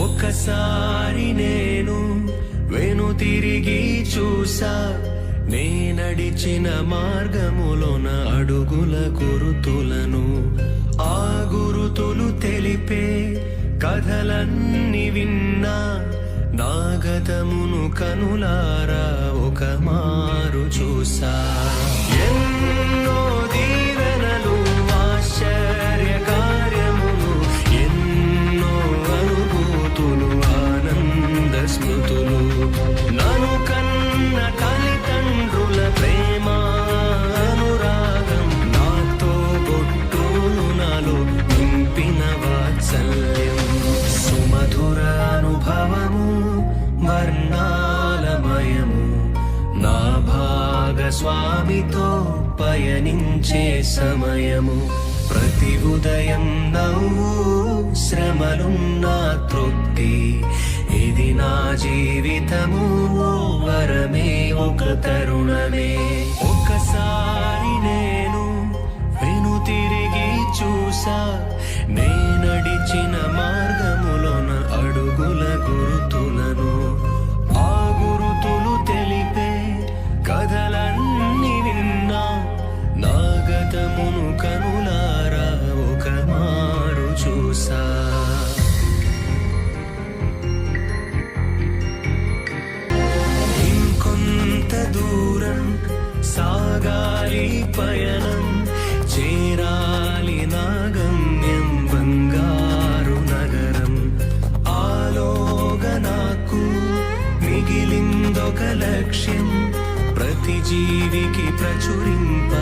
ఒకసారి నేను వెనుతిరిగి చూసా, నే నడిచిన మార్గములోన అడుగుల గురుతులను. ఆ గురుతులు తెలిపే కథలన్నీ విన్నా, నా గతమును కనులారా ఒక మారు చూసా. ఎన్నో దీవెనలు, ఆశ్చర్య కార్యములు, ఎన్నో అనుభూతులు, ఆనంద స్మృతులు, నను కన్న తల్లిదండ్రుల ప్రేమ అనురాగం, నాతో బొట్టులు నాలో నింపిన వాత్సల్యం, సుమధుర అనుభవము వర్ణాలమయము, నా భాగస్వామితో పయనించే సమయము. ప్రతి ఉదయం నవ్వు, శ్రమలున్నా తృప్తి, ఇది నా జీవితము ఓ వరమే, ఒక తరుణమే. ఒకసారి నేను వెనుతిరిగి చూసా, నే నడిచిన మార్గములోన అడుగుల గురుతులను. ఆ గురుతులు తెలిపే కథలన్నీ విన్నా, నా గతమును కనులారా ఒక మారు చూసా. ఇంకొంత దూరం సాగాలి పయనం, చేరాలి నా గమ్యం బంగారు నగరం. ఆలోగా నాకు మిగిలిందొక లక్ష్యం, ప్రతి జీవికి ప్రచురింప